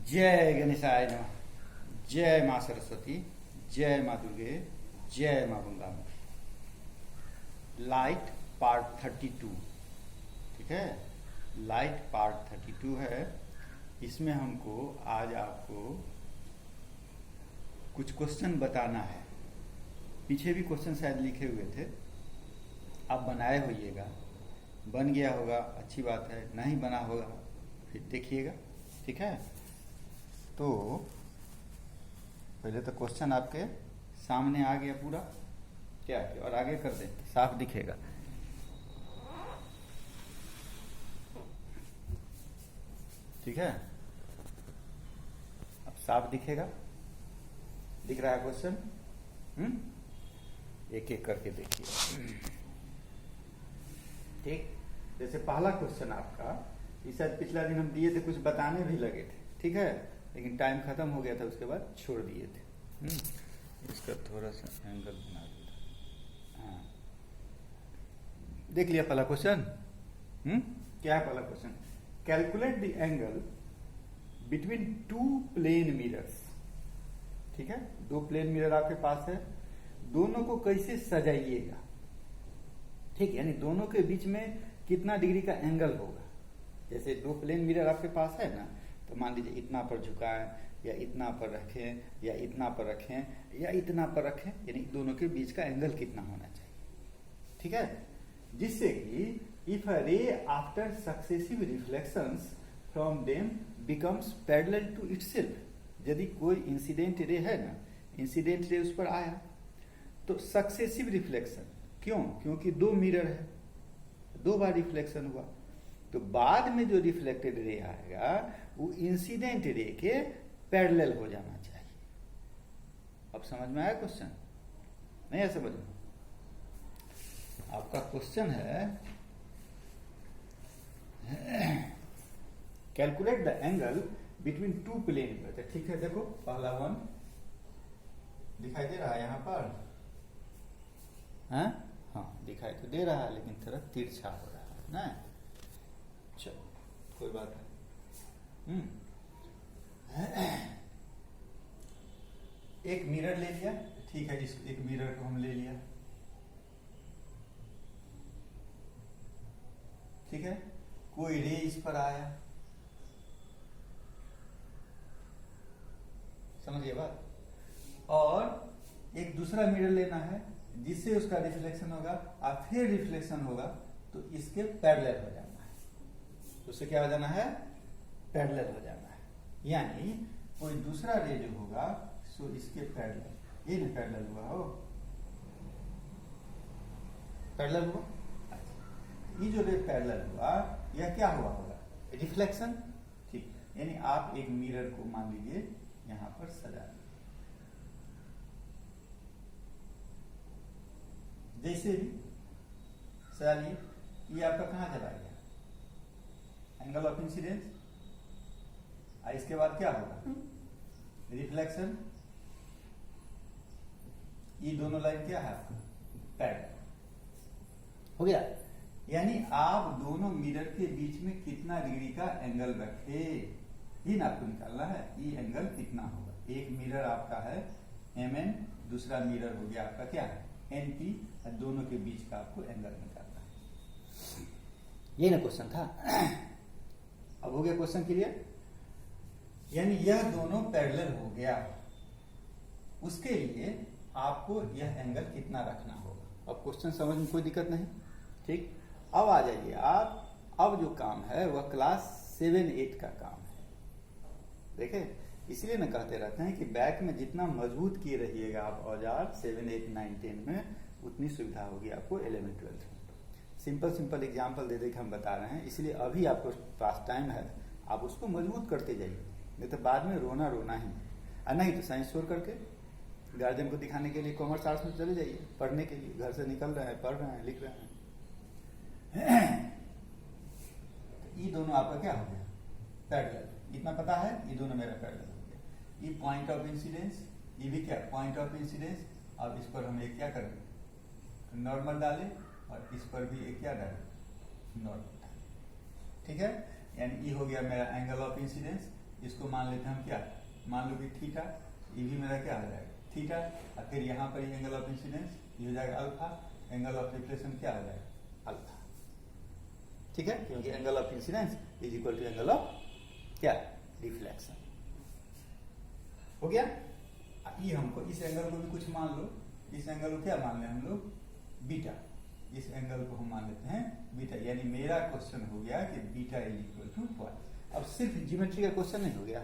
जय गणेशाय नमः। जय माँ सरस्वती, जय माँ दुर्गे, जय माँ गंगा। लाइट पार्ट 32, ठीक है। लाइट पार्ट 32 है। इसमें हमको आज आपको कुछ क्वेश्चन बताना है। पीछे भी क्वेश्चन शायद लिखे हुए थे, आप बनाए होइएगा। बन गया होगा अच्छी बात है, नहीं बना होगा फिर देखिएगा, ठीक है। तो पहले तो क्वेश्चन आपके सामने आ गया पूरा, क्या है? और आगे कर दें, साफ दिखेगा। ठीक है, अब साफ दिखेगा। दिख रहा है क्वेश्चन? एक एक करके देखिए। ठीक, जैसे पहला क्वेश्चन आपका, ये शायद पिछला दिन हम दिए थे, कुछ बताने भी लगे थे, ठीक है, लेकिन टाइम खत्म हो गया था, उसके बाद छोड़ दिए थे। इसका थोड़ा सा एंगल बना दिया। हाँ, देख लिया पहला क्वेश्चन? क्या है पहला question? Calculate the angle between two plane mirrors. ठीक है, दो प्लेन मिरर आपके पास है, दोनों को कैसे सजाइएगा। ठीक, यानी दोनों के बीच में कितना डिग्री का एंगल होगा। जैसे दो प्लेन मिरर आपके पास है ना, तो मान लीजिए इतना पर झुकाएं, या इतना पर रखें, या इतना पर रखें, या इतना पर रखें, यानी दोनों के बीच का एंगल कितना होना चाहिए। ठीक है, जिससे कि if a ray after successive reflections from them becomes parallel to itself. यदि कोई इंसिडेंट रे है ना, इंसिडेंट रे उस पर आया तो सक्सेसिव रिफ्लेक्शन, क्यों? क्योंकि दो मिरर है, दो बार रिफ्लेक्शन हुआ, तो बाद में जो रिफ्लेक्टेड रे आएगा वो इंसिडेंट रे के पैरेलल हो जाना चाहिए। अब समझ में आया क्वेश्चन? नहीं है समझ में? आपका क्वेश्चन है calculate the angle between two plane. ठीक है, देखो पहला वन दिखाई दे रहा है यहाँ पर, हाँ हाँ दिखाई तो दे रहा है, लेकिन थोड़ा तिरछा हो रहा है ना। चलो कोई बात नहीं। एक मिरर ले लिया, ठीक है, इस एक मिरर को हम ले लिया, ठीक है। कोई रे इस पर आया, समझिए बात। और एक दूसरा मिरर लेना है जिससे उसका रिफ्लेक्शन होगा, और फिर रिफ्लेक्शन होगा तो इसके पैरेलल हो जाना है। उससे क्या हो जाना है? पैरेलल हो जाना है। यानी कोई दूसरा रे जो होगा सो इसके पैरेलल, ये ना पैरेलल हुआ हो, पैरेलल हुआ। ये जो रे पैरेलल हुआ यह क्या हुआ होगा? रिफ्लेक्शन। ठीक, यानी आप एक मिरर को मान लीजिए यहां पर सजा दीजिए, जैसे भी सजा लिए, ये आपका कहां चला गया? Angle of incidence. इसके बाद क्या होगा? रिफ्लेक्शन। ये दोनों लाइन क्या है आपका? पैरेलल हो गया। यानी आप दोनों मिरर के बीच में कितना डिग्री का एंगल रखे, ये ना आपको निकालना है। ये एंगल कितना होगा? एक मिरर आपका है MN, दूसरा मिरर हो गया आपका क्या है? NP, और दोनों के बीच का आपको एंगल निकालना है। ये ना क्वेश्चन था। अब हो गया क्वेश्चन क्लियर? यानी यह दोनों पैरेलल हो गया, उसके लिए आपको यह एंगल कितना रखना होगा। अब क्वेश्चन समझ में कोई दिक्कत नहीं, ठीक। अब आ जाइए आप, अब जो काम है वह क्लास 7-8 का काम है। देखे, इसलिए ना कहते रहते हैं कि बैक में जितना मजबूत किए रहिएगा आप औजार 7, 8, 9, 10 में, उतनी सुविधा होगी आपको 11, 12 में। सिंपल सिंपल एग्जाम्पल दे दे के हम बता रहे हैं, इसलिए अभी आपको पास टाइम है, आप उसको मजबूत करते जाइए, नहीं तो बाद में रोना रोना ही है। और नहीं तो साइंस छोड़ करके गार्जियन को दिखाने के लिए कॉमर्स आर्ट्स में चले जाइए, पढ़ने के लिए। घर से निकल रहे हैं, पढ़ रहे हैं, लिख रहे हैं। ये दोनों आपका क्या हो गया? पैरेलल। इतना पता है, ये दोनों मेरा पैरेलल हो गया। ये पॉइंट ऑफ इंसिडेंस, ये भी क्या? Point of incidence. अब इस पर हम एक क्या करें? नॉर्मल डालें, और इस पर भी एक क्या डालें? नॉर्मल डालें। ठीक है, यानी ये हो गया मेरा एंगल ऑफ इंसिडेंस, इसको मान लेते हैं हम क्या, मान लो कि थीटा, ये भी मेरा क्या हो जाएगा थीटा, और फिर यहाँ पर एंगल ऑफ इंसिडेंस ये हो जाएगा अल्फा, एंगल ऑफ रिफ्लेक्शन क्या हो जाएगा अल्फा। ठीक है, क्योंकि angle of incidence is equal to angle of क्या रिफ्लेक्शन। हो गया। ये हमको इस एंगल को भी कुछ मान लो, इस एंगल को क्या मान लें हम लोग बीटा, इस एंगल को हम मान लेते हैं बीटा, यानी मेरा क्वेश्चन हो गया कि beta is equal to what. अब सिर्फ ज्योमेट्री का क्वेश्चन नहीं हो गया,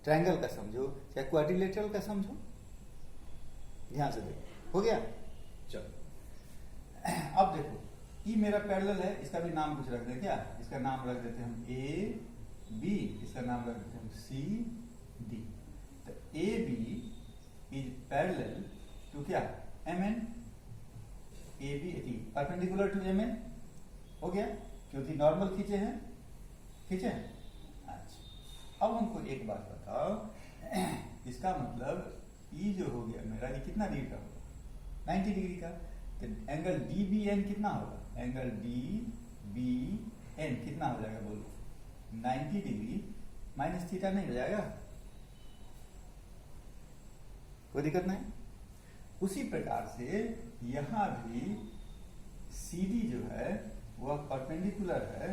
ट्रायंगल का समझो या क्वाड्रिलेटरल का समझो, ध्यान से देखो। हो गया। चलो अब देखो, ये मेरा पैरेलल है, इसका भी नाम कुछ रख दें क्या, इसका नाम रख देते हैं हम ए बी, इसका नाम रख देते हैं हम सी डी। तो A B is parallel to क्या M N, A B perpendicular to M N. हो गया, क्योंकि नॉर्मल खींचे हैं, खींचे हैं। अच्छा, अब हमको एक बात बताओ, इसका मतलब ये जो हो गया मेरा, ये कितना डिग्री का होगा 90 डिग्री का। तो एंगल डी बी एन कितना होगा, एंगल डी बी एन कितना हो जाएगा बोलो, 90 डिग्री माइनस थीटा नहीं हो जाएगा, कोई दिक्कत नहीं। उसी प्रकार से यहां भी सी डी जो है वह परपेंडिकुलर है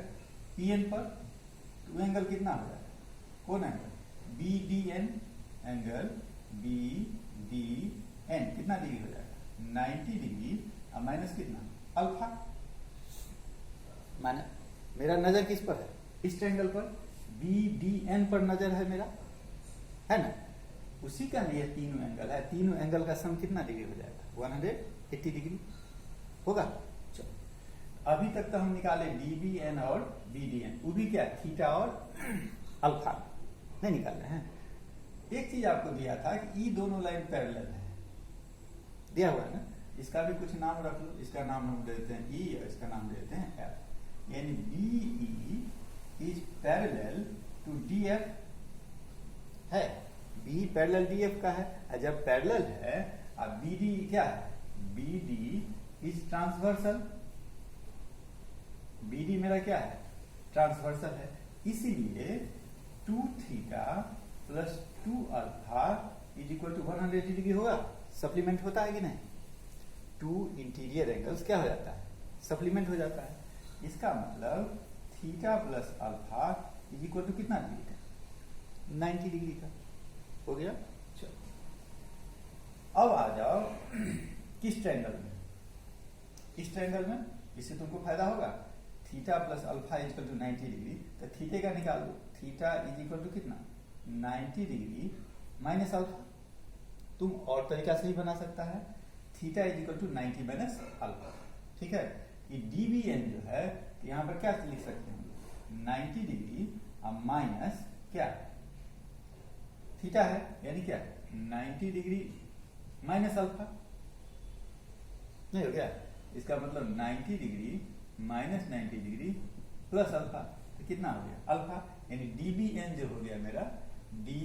पी एन पर, तो एंगल कितना हो जाएगा, कौन angle B D N, angle B D N कितना डिग्री हो जाएगा 90 डिग्री, और माइनस कितना अल्फा। माने मेरा नजर किस पर है, इस ट्रायंगल पर, बी डी एन पर नजर है मेरा, है ना। उसी का ये तीनों एंगल है, तीनों एंगल का सम कितना डिग्री हो जाएगा 180 डिग्री होगा। चलो अभी तक तो हम निकाले डी बी एन और बी डी एन, वो भी क्या थीटा और अल्फा नहीं निकाल रहे हैं। एक चीज आपको दिया था कि ये दोनों लाइन पैरेलल है, दिया हुआ है ना, इसका भी कुछ नाम रख लो, इसका नाम हम देते हैं ई और इसका नाम देते हैं एफ, यानी B E is parallel to D F है, बी पैरेलल डी एफ का है, और जब पैरेलल है अब बी डी क्या है, B D is transversal, B D मेरा क्या है ट्रांसवर्सल है, इसीलिए 2 theta plus 2 alpha is equal to 180 degree होगा। सप्लीमेंट होता है कि नहीं, 2 इंटीरियर एंगल्स क्या हो जाता है सप्लीमेंट हो जाता है। इसका मतलब theta plus alpha is equal to कितना डिग्री का 90 डिग्री का। हो गया। चलो अब आ जाओ किस ट्रायंगल में, इस ट्रायंगल में, इससे तुमको फायदा होगा, theta plus alpha is equal to 90 degree, तो थीटे का निकाल दो, थीटा इज इक्वल टू कितना 90 डिग्री माइनस अल्फा। तुम और तरीका से ही बना सकता है, theta is equal to 90 minus alpha. ठीक है, ये डीबीएन जो है यहाँ पर क्या लिख सकते हैं 90 डिग्री माइनस क्या थीटा है, यानी क्या 90 डिग्री माइनस अल्फा, नहीं हो गया। इसका मतलब 90 degree minus 90 degree plus alpha, तो कितना हो गया अल्फा, यानी डी बी एन जो हो गया मेरा डी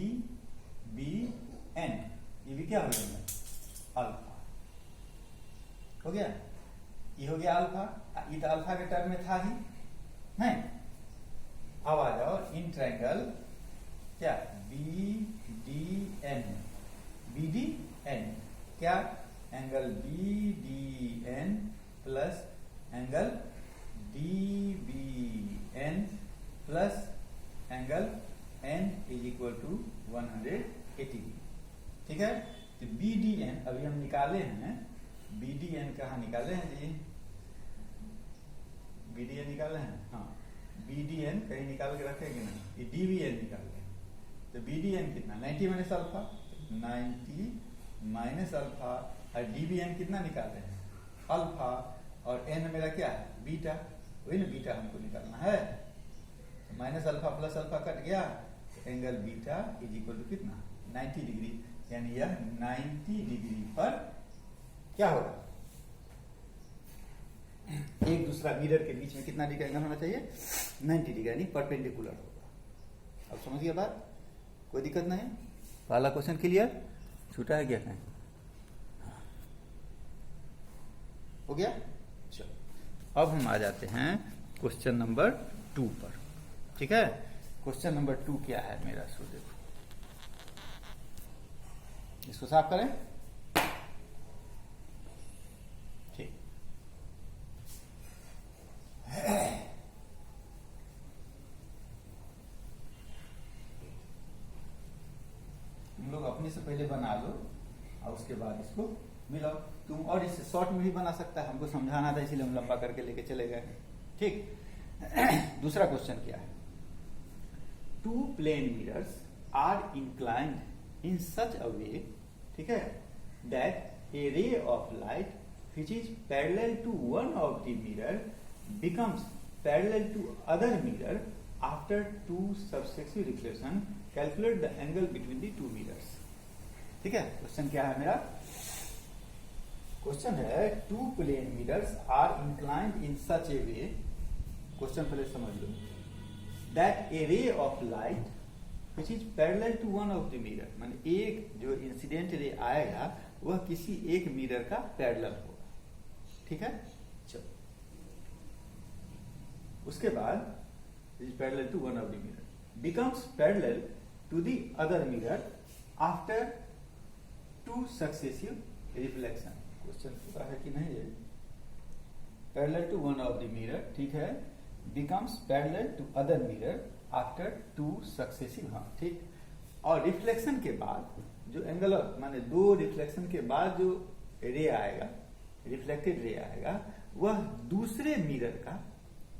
बी एन, ये भी क्या हो गया अल्फा। हो गया, ये हो गया अल्फा, ये तो अल्फा के टर्म में था ही नहीं। अब आ जाओ इन ट्रायंगल क्या B D N, B D N क्या angle B D N plus angle D B N plus angle N is equal to 180। ठीक है, तो बी डी एन अभी हम निकाले हैं, बी डी एन कहाँ निकाले हैं जी, बी डी एन निकाले हैं, हाँ बी डी एन कहीं निकाल के रखेंगे ना, ये डी बी एन निकाल रहे हैं। तो बी डी एन कितना 90 माइनस अल्फा, 90 माइनस अल्फा, और डी बी एन कितना निकाल रहे हैं अल्फा, और एन मेरा क्या है बीटा, वही ना बीटा हमको निकालना है। तो minus alpha plus alpha cut गया, angle beta is equal to कितना 90 डिग्री, यानी यह 90 डिग्री पर क्या होगा एक दूसरा मिरर के बीच में कितना डिग्री एंगल होना चाहिए 90 डिग्री, यानी परपेंडिकुलर होगा। अब समझिए बात, कोई दिक्कत नहीं। पहला क्वेश्चन क्लियर, छूटा है क्या कहीं, हो गया। चलो अब हम आ जाते हैं क्वेश्चन नंबर 2 पर। ठीक है, क्वेश्चन नंबर 2 क्या है मेरा, सो देखो इसको साफ करें। ठीक, तुम लोग अपने से पहले बना लो और उसके बाद इसको मिलाओ। तुम और इसे शॉर्ट में भी बना सकता है, हमको समझाना था इसीलिए हम लंबा करके लेके चले गए। ठीक, दूसरा क्वेश्चन क्या है, two plane mirrors are inclined in such a way, ठीक है, that a ray of light which is parallel to one of the mirror becomes parallel to other mirror after two successive reflection. Calculate the angle between the two mirrors. ठीक है, question क्या है मेरा, question है two plane mirrors are inclined in such a way, question पहले समझ लो, that a ray of light which is parallel to one of the mirror, माने एक जो इंसिडेंट रे आएगा वह किसी एक मिरर का पैरेलल होगा। ठीक है, चलो उसके बाद is parallel to one of the mirror becomes parallel to the other mirror after two successive reflection. Question पूरा है कि नहीं है, parallel to one of the mirror, ठीक है, becomes parallel to other mirror after two successive, हाँ ठीक, और रिफ्लेक्शन के बाद जो एंगल माने दो रिफ्लेक्शन के बाद जो रे आएगा, रिफ्लेक्टेड रे आएगा, वह दूसरे मिरर का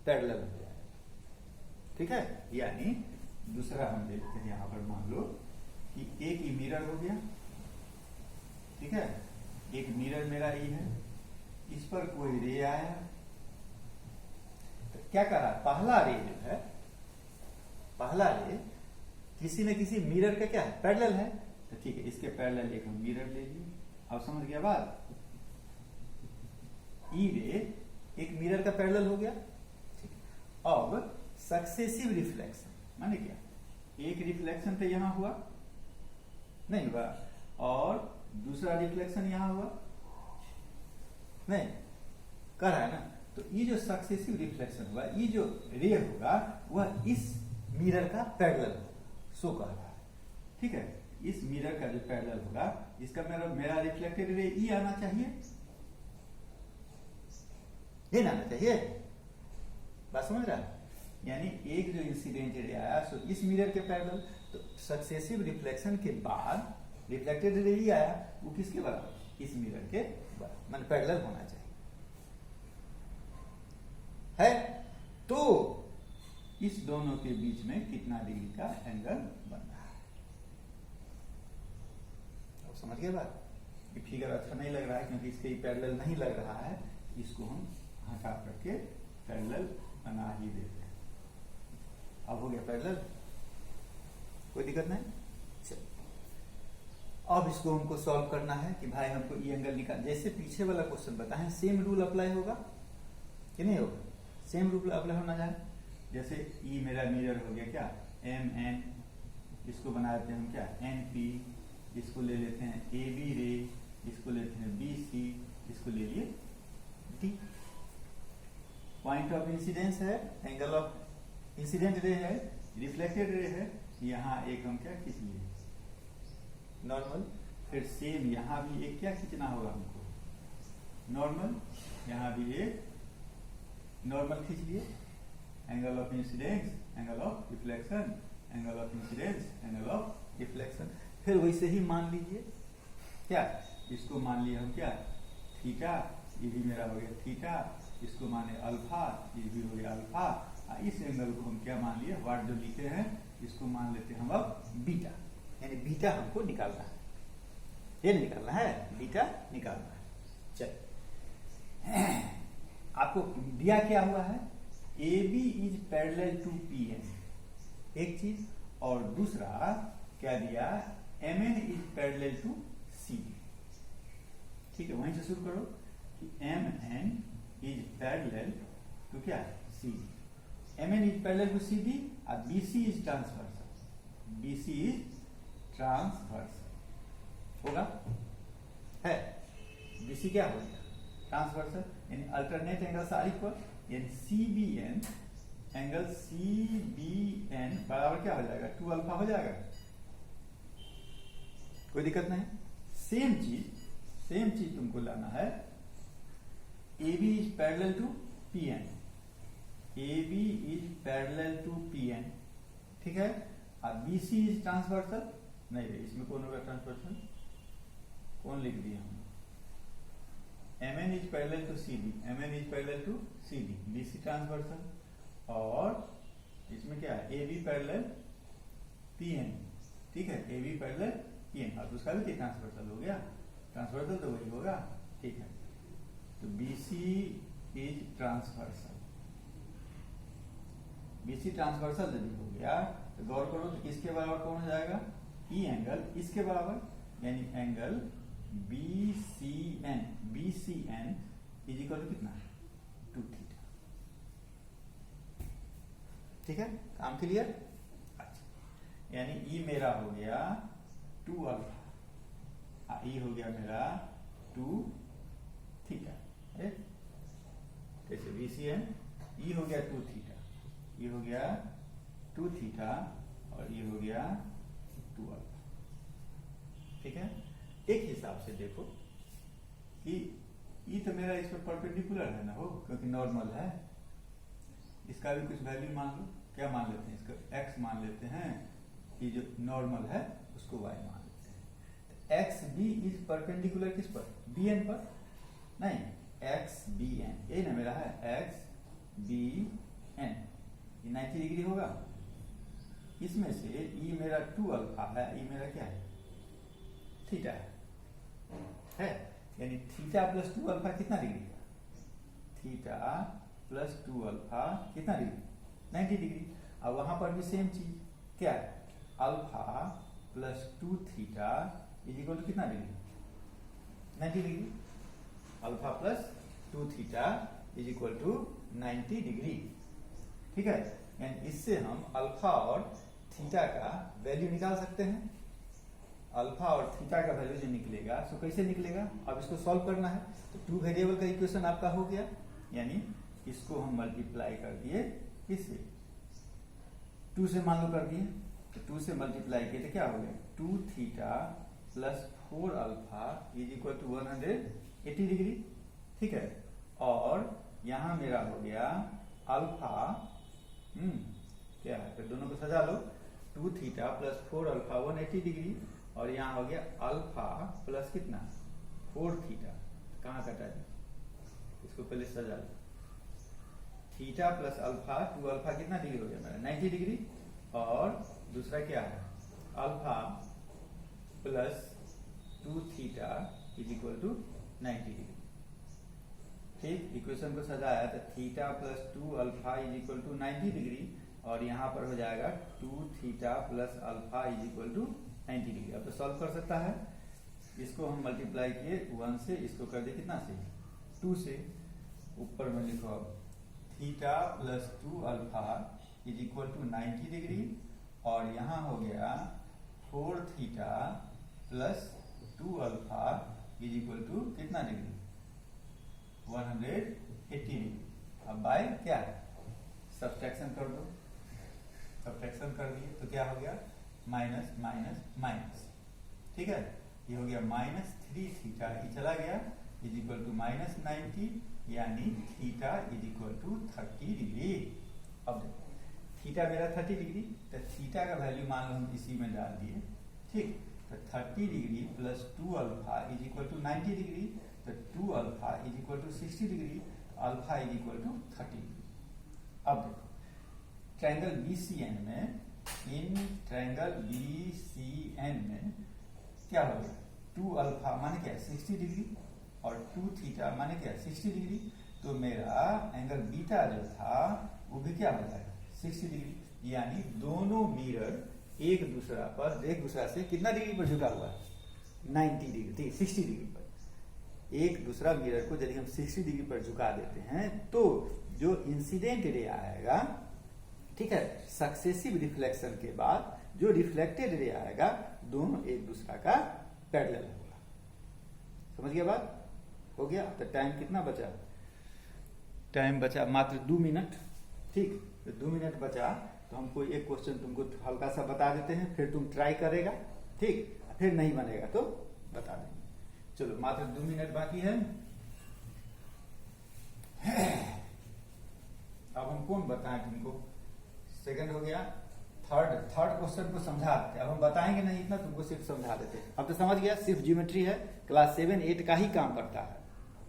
पैरेलल हो जाएगा। ठीक है, यानी दूसरा हम देखते हैं, यहां पर मान लो कि एक ही मिरर हो गया, ठीक है, एक मिरर मेरा ये है, इस पर कोई रे आया, तो क्या करा, पहला रे जो है, पहला रे किसी न किसी मिरर का क्या है, पैरेलल है, तो ठीक है, इसके पैरेलल एक हम मिरर ले लिए। अब समझ गया बात, ई रे एक मिरर का पैरेलल हो गया। ठीक है, अब सक्सेसिव रिफ्लेक्शन माने क्या, एक रिफ्लेक्शन तो यहां हुआ नहीं हुआ, और दूसरा रिफ्लेक्शन यहां हुआ नहीं, कर रहा है ना, तो ये जो सक्सेसिव रिफ्लेक्शन हुआ, ये जो रे होगा वह इस मिरर का पैरेलल होगा, सो कह रहा है। ठीक है, इस मिरर का जो पैरेलल होगा, इसका मेरा रिफ्लेक्टेड रे ई आना चाहिए, ये ना आना चाहिए, बात समझ रहा है, यानी एक जो इंसिडेंट रे आया सो इस मिरर के पैरेलल, तो सक्सेसिव रिफ्लेक्शन के बाद रिफ्लेक्टेड रे ई आया, वो किसके बराबर, इस मिरर के बराबर, माने पैरेलल होना चाहिए है। तो इस दोनों के बीच में कितना डिग्री का एंगल बन रहा है, अब समझ गए बात। ये फिगर अच्छा नहीं लग रहा है क्योंकि इसके पैरेलल नहीं लग रहा है, इसको हम हटा करके पैरेलल बना ही देते हैं। अब हो गया पैरेलल, कोई दिक्कत नहीं। अब इसको हमको सॉल्व करना है कि भाई हमको ये एंगल निकाल, जैसे पीछे वाला क्वेश्चन बताएं, सेम रूल अप्लाई होगा कि नहीं होगा, सेम रूल अप्लाई होना चाहिए। जैसे ई मेरा मिरर हो गया क्या, एम एन, इसको बना देते हैं हम क्या, एन पी, इसको ले लेते हैं ए बी रे, इसको लेते हैं बी सी, इसको ले लिए डी। पॉइंट ऑफ इंसिडेंस है, एंगल ऑफ इंसिडेंट रे है, रिफ्लेक्टेड रे है, यहाँ एक हम क्या खींच लिए नॉर्मल, फिर सेम यहाँ भी एक क्या खींचना होगा हमको, नॉर्मल, यहाँ भी एक नॉर्मल खींच लिए, angle of incidence, angle of reflection, angle of incidence, angle of reflection, फिर वैसे ही मान लीजिए क्या, इसको मान लिए हम क्या थीटा, ये भी मेरा हो गया थीटा, इसको माने अल्फा, ये भी हो गया अल्फा, इस एंगल को हम क्या मान लिए, वाट जो लिखे हैं इसको मान लेते हैं हम अब बीटा, यानी बीटा हमको निकालना है, ये निकालना है, बीटा निकालना है। चल आपको दिया क्या हुआ है, A B is parallel to P N, एक चीज, और दूसरा क्या दिया, M N is parallel to C. ठीक है, वहीं से शुरू करो कि M N is parallel to क्या, C, M N is parallel to C D, और B C is transversal, B C is transversal होगा, है बी सी क्या हो गया ट्रांसवर्सल, यानी अल्टरनेट एंगल्स आर इक्वल, यानी C B N angle C B N बराबर क्या हो जाएगा, 2 अल्फा हो जाएगा, कोई दिक्कत नहीं। सेम चीज तुमको लाना है, A B is parallel to P N, A B is parallel to P N, ठीक है। अब बी सी इज ट्रांसवर्सल, नहीं भाई इसमें कौन होगा ट्रांसवर्सल, कौन लिख दिया हमने, M N is parallel to C D, M N is parallel to C D, B C transversal, और इसमें क्या है, A B parallel P N, ठीक है, A B parallel P N, अब उसका भी ट्रांसवर्सल हो गया, ट्रांसवर्सल तो वही होगा, ठीक है। तो B C is transversal, B C transversal यदि हो गया तो गौर करो तो किसके बराबर कौन हो जाएगा, ई एंगल इसके बराबर, यानी angle B C N is equal to कितना, 2 थीटा, ठीक है, काम क्लियर। अच्छा, यानी ई मेरा हो गया 2 अल्फा, ई हो गया मेरा 2 थीटा, कैसे बी सी एन, ई हो गया 2 थीटा, ये हो गया 2 थीटा और ये हो गया 2 अल्फा, ठीक है। एक हिसाब से देखो कि ये तो मेरा इस पर परपेंडिकुलर है ना हो, क्योंकि नॉर्मल है, इसका भी कुछ वैल्यू मान लो, क्या मान लेते हैं, इसका x मान लेते हैं, कि जो नॉर्मल है उसको y मान लेते हैं। तो एक्स बी इज परपेंडिकुलर किस पर, बी एन पर, नहीं एक्स बी एन, ये ना मेरा है एक्स बी एन, ये 90 डिग्री होगा। इसमें से ये मेरा 2 अल्फा है, ये मेरा क्या है, थीटा है, यानी थीटा प्लस 2 अल्फा कितना डिग्री का, थीटा प्लस 2 अल्फा कितना डिग्री, 90 डिग्री। अब वहां पर भी सेम चीज क्या है, alpha plus 2 theta is equal to कितना degree, 90 degree, alpha plus 2 theta is equal to 90 degree, ठीक है। यानी इससे हम अल्फा और थीटा का वैल्यू निकाल सकते हैं, अल्फा और थीटा का वैल्यू जो निकलेगा सो कैसे निकलेगा, अब इसको सॉल्व करना है, तो 2 वेरिएबल का इक्वेशन आपका हो गया, यानी इसको हम मल्टीप्लाई कर दिए किससे, 2 से मान लो कर दिए, तो 2 से मल्टीप्लाई किए तो क्या हो गया, 2 theta plus 4 alpha is equal to 180 degree, ठीक है। और यहां मेरा हो गया अल्फा, क्या है, तो दोनों को सजा लो, 2 थीटा प्लस 4 अल्फा 180 डिग्री, और यहाँ हो गया अल्फा प्लस कितना 4 थीटा, कहाँ कटा है, इसको पहले सजा लो, थीटा प्लस अल्फा 2 अल्फा कितना डिग्री हो गया मेरा, 90 डिग्री, और दूसरा क्या है alpha plus 2 theta is equal to 90 degree, ठीक। इक्वेशन को सजाया तो theta plus 2 alpha is equal to 90 degree, और यहाँ पर हो जाएगा 2 theta plus alpha is equal to 90 degree. अब तो सॉल्व कर सकता है, इसको हम मल्टीप्लाई किए 1 से, इसको कर दिए कितना से, 2 से, ऊपर में लिखो अब theta plus 2 alpha is equal to 90 degree, और यहाँ हो गया 4 theta plus 2 alpha is equal to कितना डिग्री, 180 डिग्री। अब बाय क्या सब्सट्रैक्शन कर दो, सब्सट्रैक्शन कर दिए तो क्या हो गया, माइनस माइनस माइनस, ठीक है, ये हो गया -3 थीटा, ये चला गया, इज इक्वल टू -90, यानी theta is equal to 30 degree. अब देखो थीटा मेरा 30 डिग्री, तो थीटा का वैल्यू मान लो हम इसी में डाल दिए, ठीक, तो 30 degree plus 2 alpha is equal to 90 degree, तो 2 alpha is equal to 60 degree, alpha is equal to 30 degree. अब देखो ट्रायंगल BCN में, इन ट्रायंगल BCN में क्या हो गया, 2 अल्फा माने क्या 60 डिग्री, और 2 थीटा माने क्या 60 डिग्री, तो मेरा एंगल बीटा जो था वो भी क्या हो जाएगा 60 डिग्री, यानी दोनों मिरर एक दूसरा से कितना डिग्री पर झुका हुआ है, 90 डिग्री, 60 डिग्री पर। एक दूसरा मिरर को यदि हम 60 डिग्री पर झुका देते हैं तो जो इंसिडेंट रे आएगा, ठीक है, सक्सेसिव रिफ्लेक्शन के बाद जो रिफ्लेक्टेड रे आएगा, दोनों एक दूसरा का पैरेलल होगा। समझ गया बात, हो गया। तो टाइम कितना बचा, टाइम बचा मात्र 2 मिनट, ठीक। तो 2 मिनट बचा तो हमको एक क्वेश्चन तुमको हल्का सा बता देते हैं, फिर तुम ट्राई करेगा, ठीक, फिर नहीं बनेगा तो बता देंगे। चलो मात्र 2 मिनट बाकी है। अब हम कौन बताएं तुमको, सेकंड हो गया, थर्ड क्वेश्चन को समझा देते। अब हम बताएंगे नहीं इतना, तुमको सिर्फ समझा देते। अब तो समझ गया, सिर्फ ज्योमेट्री है, क्लास 7-8 का ही काम करता है।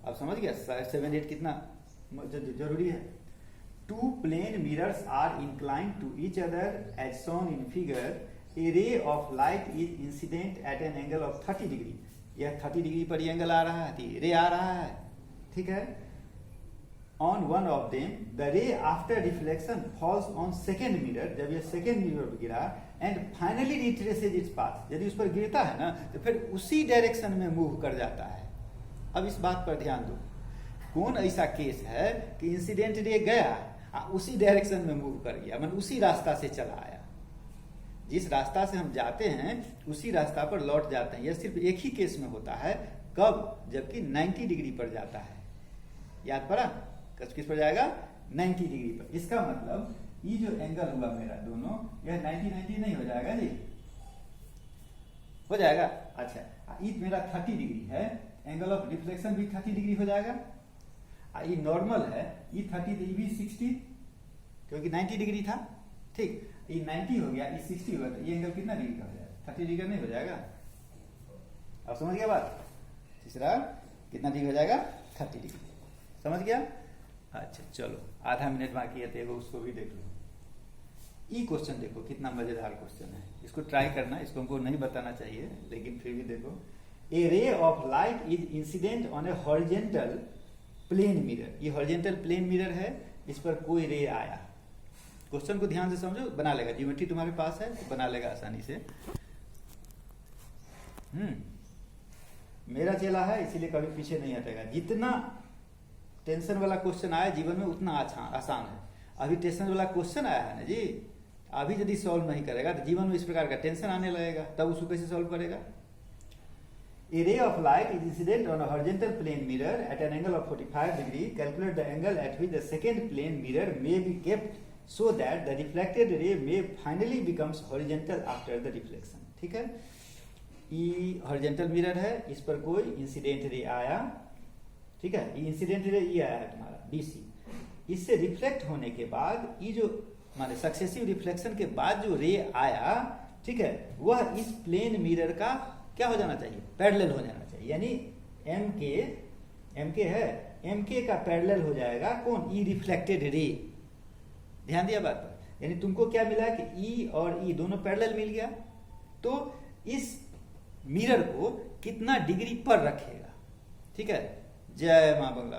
अब समझ गया 7-8 कितना जरूरी है। 2 plane mirrors are inclined to each other as shown in figure. A ray of light is incident at an angle of 30 degree. यह 30 डिग्री पर ये एंगल आ रहा है, रे आ रहा है, ठीक है। On one of them, the ray after reflection falls on second mirror. जब ये second mirror पर गिरा and finally retraces its path. यदि उस पर गिरता है ना तो फिर उसी डायरेक्शन में मूव कर जाता है। अब इस बात पर ध्यान दो, कौन ऐसा केस है कि इंसिडेंट रे गया उसी डायरेक्शन में मूव कर गया, मतलब उसी रास्ता से चला आया। जिस रास्ता से हम जाते हैं उसी रास्ता पर लौट जाते हैं। यह सिर्फ एक ही केस में होता है, कब? जबकि 90 डिग्री पर जाता है। याद पड़ा? किस पर जाएगा? 90 डिग्री पर। इसका मतलब ये जो एंगल हुआ मेरा दोनों, यह 90 नहीं हो जाएगा जी? हो जाएगा। अच्छा, ये मेरा 30 डिग्री है, एंगल ऑफ रिफ्लेक्शन भी 30 डिग्री हो जाएगा। ये नॉर्मल है, ये 30 ये भी 60, क्योंकि 90 डिग्री था, ठीक। ये 90 हो गया, ये 60 हुआ, तो ये एंगल कितना डिग्री का हो जाएगा? 30 डिग्री का नहीं हो जाएगा। अब समझ गया बात? तीसरा कितना डिग्री हो जाएगा? 30 डिग्री। समझ गया? अच्छा चलो, आधा मिनट बाकी है तो उसको भी देख लो। ये क्वेश्चन देखो, कितना मजेदार क्वेश्चन है, इसको ट्राई करना। इसको हमको नहीं बताना चाहिए, लेकिन फिर भी देखो। A ray of light is incident on a horizontal plane mirror. ये हॉरिजेंटल प्लेन मिरर है, इस पर कोई रे आया। क्वेश्चन को ध्यान से समझो, बना लेगा। ज्योमेट्री तुम्हारे पास है तो बना लेगा आसानी से। मेरा चेला है इसीलिए कभी पीछे नहीं हटेगा। जितना टेंशन वाला क्वेश्चन आया जीवन में उतना आसान है। अभी टेंशन वाला क्वेश्चन आया है ना जी, अभी यदि सॉल्व नहीं करेगा तो जीवन में इस प्रकार का टेंशन आने लगेगा, तब उसको कैसे सॉल्व करेगा? A ray of light is incident on a horizontal plane mirror at an angle of 45 degree. Calculate the angle at which the second plane mirror may be kept so that the reflected ray may finally becomes horizontal after the reflection. ठीक है, ये horizontal mirror है, इस पर कोई incident ray आया, ठीक है। ये इंसिडेंट रे ये आया है तुम्हारा DC। इससे रिफ्लेक्ट होने के बाद ये जो माने सक्सेसिव रिफ्लेक्शन के बाद जो रे आया, ठीक है, वह इस प्लेन मिरर का क्या हो जाना चाहिए? पैरेलल हो जाना चाहिए। यानी MK है, MK का पैरेलल हो जाएगा कौन? ई रिफ्लेक्टेड रे। ध्यान दिया बात पर? यानी तुमको क्या मिला कि E और E दोनों पैरेलल मिल गया, तो इस मिरर को कितना डिग्री पर रखेगा? ठीक है, जय मां बंगला